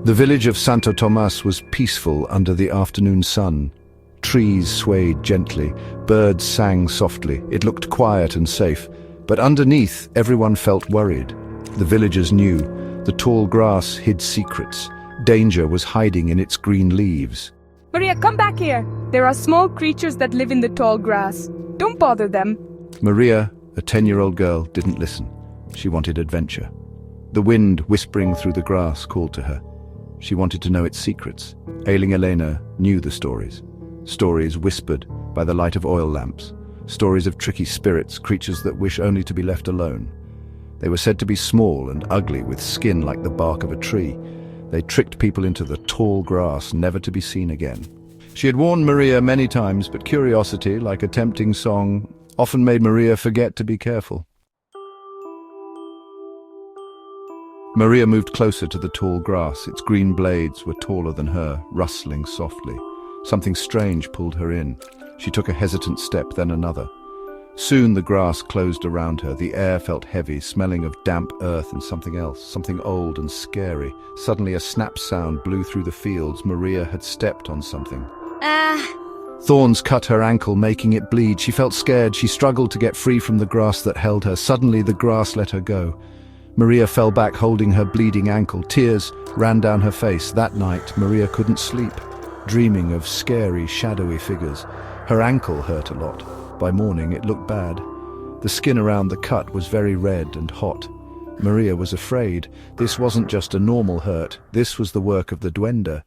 The village of Santo Tomas was peaceful under the afternoon sun. Trees swayed gently, birds sang softly. It looked quiet and safe, but underneath everyone felt worried. The villagers knew the tall grass hid secrets. Danger was hiding in its green leaves. Maria, come back here. There are small creatures that live in the tall grass. Don't bother them. Maria, a 10-year-old girl, didn't listen. She wanted adventure. The wind whispering through the grass called to her. She wanted to know its secrets. Ailing Elena knew the stories. Stories whispered by the light of oil lamps. Stories of tricky spirits, creatures that wish only to be left alone. They were said to be small and ugly, with skin like the bark of a tree. They tricked people into the tall grass, never to be seen again. She had warned Maria many times, but curiosity, like a tempting song, often made Maria forget to be careful. Maria moved closer to the tall grass. Its green blades were taller than her, rustling softly. Something strange pulled her in. She took a hesitant step, then another. Soon the grass closed around her. The air felt heavy, smelling of damp earth and something else, something old and scary. Suddenly a snap sound blew through the fields. Maria had stepped on something. Thorns cut her ankle, making it bleed. She felt scared. She struggled to get free from the grass that held her. Suddenly the grass let her go. Maria fell back, holding her bleeding ankle. Tears ran down her face. That night, Maria couldn't sleep, dreaming of scary, shadowy figures. Her ankle hurt a lot. By morning, it looked bad. The skin around the cut was very red and hot. Maria was afraid. This wasn't just a normal hurt. This was the work of the Dwende.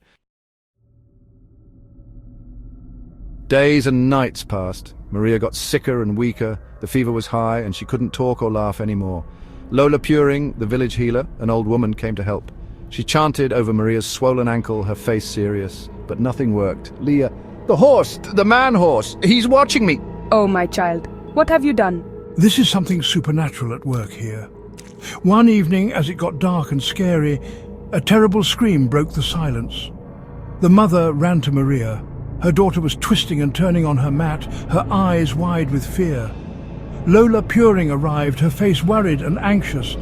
Days and nights passed. Maria got sicker and weaker. The fever was high, and she couldn't talk or laugh anymore. Lola Puring, the village healer, an old woman, came to help. She chanted over Maria's swollen ankle, her face serious, but nothing worked. Leah, the horse, the man-horse, he's watching me. Oh, my child, what have you done? This is something supernatural at work here. One evening, as it got dark and scary, a terrible scream broke the silence. The mother ran to Maria. Her daughter was twisting and turning on her mat, her eyes wide with fear. Lola Puring arrived, her face worried and anxious.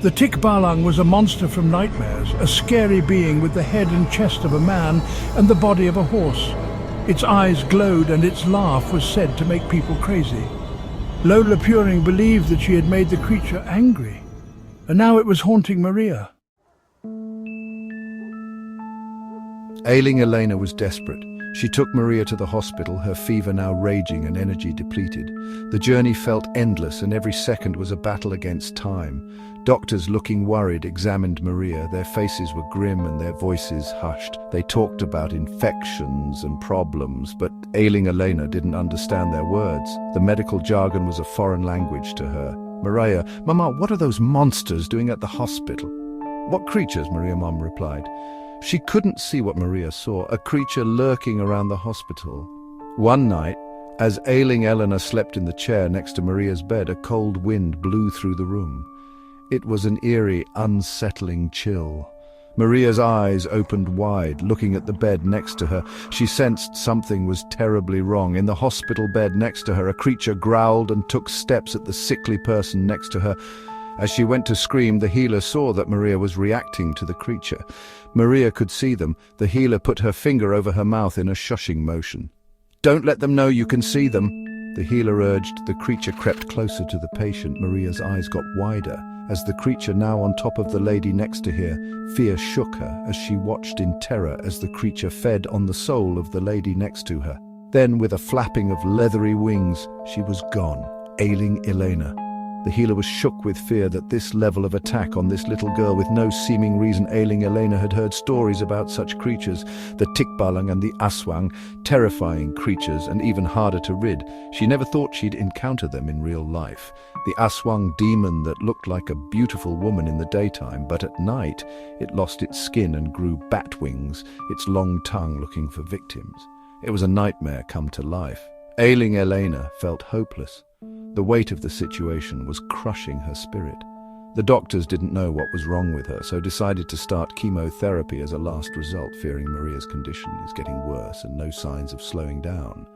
The Tikbalang was a monster from nightmares, a scary being with the head and chest of a man and the body of a horse. Its eyes glowed and its laugh was said to make people crazy. Lola Puring believed that she had made the creature angry, and now it was haunting Maria. Ailing Elena was desperate. She took Maria to the hospital, her fever now raging and energy depleted. The journey felt endless, and every second was a battle against time. Doctors, looking worried, examined Maria. Their faces were grim and their voices hushed. They talked about infections and problems, but ailing Elena didn't understand their words. The medical jargon was a foreign language to her. Maria, Mama, what are those monsters doing at the hospital? What creatures? Maria Mom replied. She couldn't see what Maria saw, a creature lurking around the hospital. One night, as ailing Elena slept in the chair next to Maria's bed, a cold wind blew through the room. It was an eerie, unsettling chill. Maria's eyes opened wide, looking at the bed next to her. She sensed something was terribly wrong. In the hospital bed next to her, a creature growled and took steps at the sickly person next to her. As she went to scream, the healer saw that Maria was reacting to the creature. Maria could see them. The healer put her finger over her mouth in a shushing motion. "Don't let them know you can see them," the healer urged. The creature crept closer to the patient. Maria's eyes got wider. As the creature now on top of the lady next to her, fear shook her as she watched in terror as the creature fed on the soul of the lady next to her. Then, with a flapping of leathery wings, she was gone, ailing Elena. The healer was shook with fear that this level of attack on this little girl with no seeming reason. Ailing Elena had heard stories about such creatures, the Tikbalang and the Aswang, terrifying creatures and even harder to rid. She never thought she'd encounter them in real life. The Aswang demon that looked like a beautiful woman in the daytime, but at night it lost its skin and grew bat wings, its long tongue looking for victims. It was a nightmare come to life. Ailing Elena felt hopeless. The weight of the situation was crushing her spirit. The doctors didn't know what was wrong with her, so decided to start chemotherapy as a last result, fearing Maria's condition is getting worse and no signs of slowing down.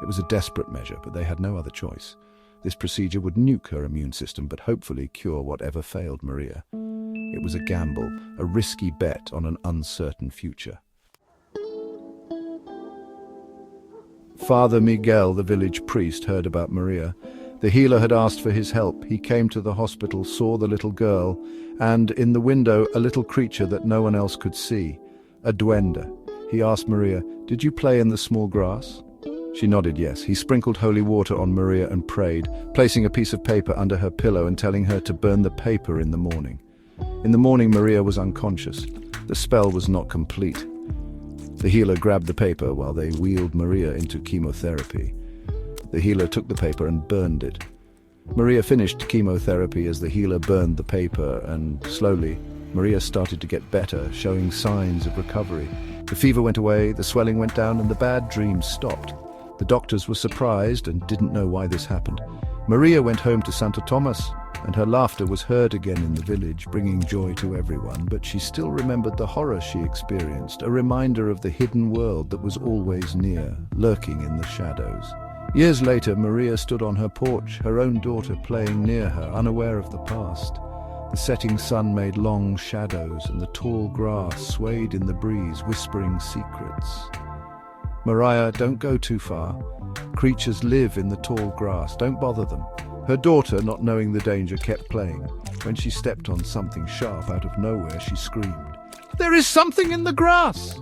It was a desperate measure, but they had no other choice. This procedure would nuke her immune system, but hopefully cure whatever failed Maria. It was a gamble, a risky bet on an uncertain future. Father Miguel, the village priest, heard about Maria. The healer had asked for his help. He came to the hospital, saw the little girl, and in the window a little creature that no one else could see, a Dwende. He asked Maria, "Did you play in the small grass?" She nodded yes. He sprinkled holy water on Maria and prayed, placing a piece of paper under her pillow and telling her to burn the paper in the morning. In the morning, Maria was unconscious. The spell was not complete. The healer grabbed the paper while they wheeled Maria into chemotherapy. The healer took the paper and burned it. Maria finished chemotherapy as the healer burned the paper, and slowly, Maria started to get better, showing signs of recovery. The fever went away, the swelling went down, and the bad dreams stopped. The doctors were surprised and didn't know why this happened. Maria went home to Santo Tomas, and her laughter was heard again in the village, bringing joy to everyone, but she still remembered the horror she experienced, a reminder of the hidden world that was always near, lurking in the shadows. Years later, Maria stood on her porch, her own daughter playing near her, unaware of the past. The setting sun made long shadows, and the tall grass swayed in the breeze, whispering secrets. "Maria, don't go too far. Creatures live in the tall grass. Don't bother them." Her daughter, not knowing the danger, kept playing. When she stepped on something sharp out of nowhere, she screamed, "There is something in the grass!"